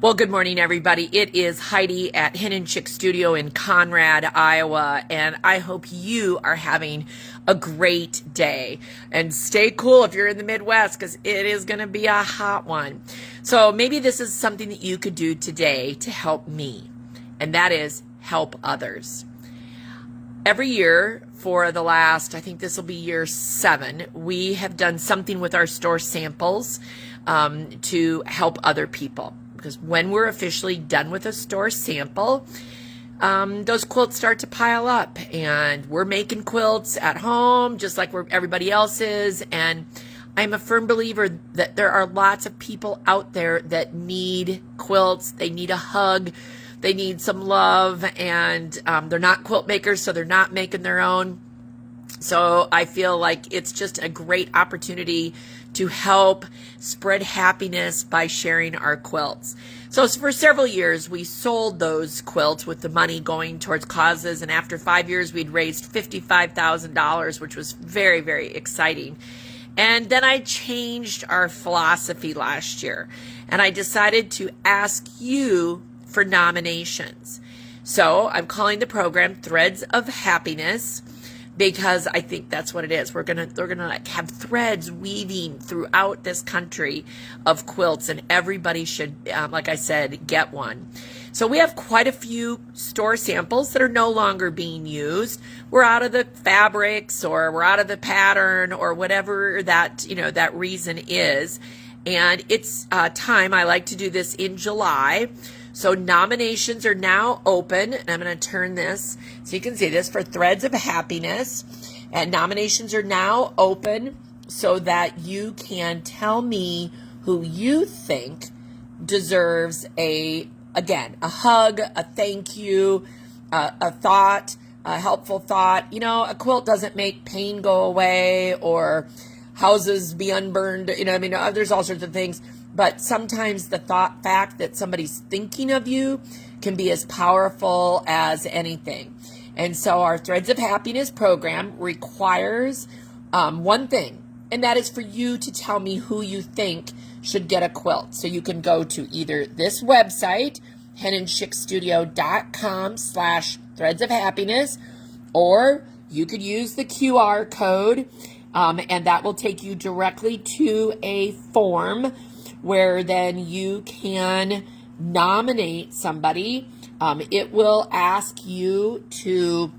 Well, good morning, everybody. It is Heidi at Hen and Chick Studio in Conrad, Iowa, and I hope you are having a great day. And stay cool if you're in the Midwest, because it is going to be a hot one. So maybe this is something that you could do today to help me, and that is help others. Every year for the last, I think this will be year 7, we have done something with our store samples to help other people. Because when we're officially done with a store sample, those quilts start to pile up, and we're making quilts at home just like everybody else is. And I'm a firm believer that there are lots of people out there that need quilts. They need a hug. They need some love, and they're not quilt makers, so they're not making their own. So I feel like it's just a great opportunity to help spread happiness by sharing our quilts. So for several years, we sold those quilts with the money going towards causes. And after 5 years, we'd raised $55,000, which was very, very exciting. And then I changed our philosophy last year, and I decided to ask you for nominations. So I'm calling the program Threads of Happiness, because I think that's what it is. We're gonna like have threads weaving throughout this country of quilts, and everybody should, like I said, get one. So we have quite a few store samples that are no longer being used. We're out of the fabrics, or we're out of the pattern, or whatever that that reason is. And it's time. I like to do this in July. So nominations are now open, and I'm going to turn this so you can see this for Threads of Happiness. And nominations are now open so that you can tell me who you think deserves a hug, a thank you, a thought, a helpful thought. You know, a quilt doesn't make pain go away or houses be unburned. There's all sorts of things. But sometimes the fact that somebody's thinking of you can be as powerful as anything. And so our Threads of Happiness program requires one thing, and that is for you to tell me who you think should get a quilt. So you can go to either this website, henandchickstudio.com/Threads of Happiness, or you could use the QR code, and that will take you directly to a form where then you can nominate somebody. It will ask you to,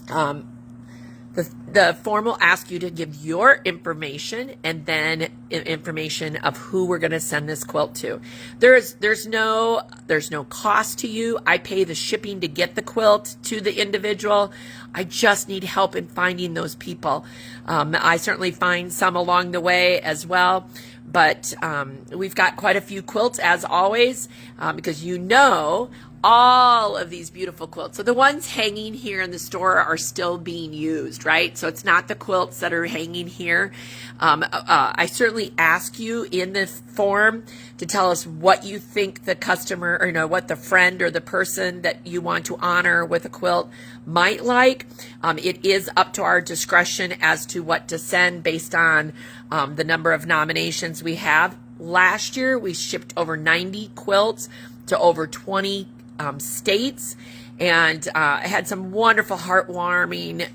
the form will ask you to give your information, and then information of who we're going to send this quilt to. There's no cost to you. I pay the shipping to get the quilt to the individual. I just need help in finding those people. I certainly find some along the way as well. But we've got quite a few quilts, as always, because all of these beautiful quilts. So the ones hanging here in the store are still being used, right? So it's not the quilts that are hanging here. I certainly ask you in the form to tell us what you think the customer, or what the friend or the person that you want to honor with a quilt might like. It is up to our discretion as to what to send based on the number of nominations we have. Last year, we shipped over 90 quilts to over 20 states, and I had some wonderful, heartwarming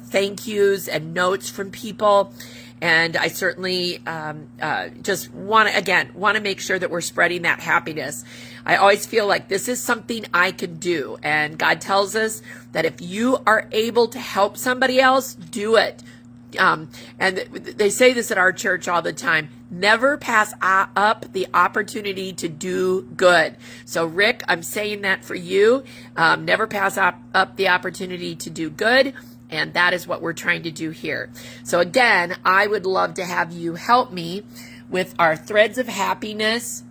thank yous and notes from people. And I certainly just want to make sure that we're spreading that happiness. I always feel like this is something I can do, and God tells us that if you are able to help somebody else, do it. And they say this at our church all the time: never pass up the opportunity to do good. So Rick, I'm saying that for you. Never pass up the opportunity to do good. And that is what we're trying to do here. So again, I would love to have you help me with our Threads of Happiness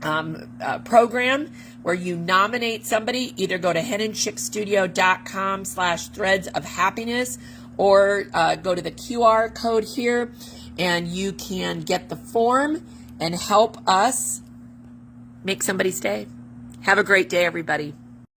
program, where you nominate somebody. Either go to henandchickstudio.com/Threads of Happiness, or go to the QR code here, and you can get the form and help us make somebody's day. Have a great day, everybody.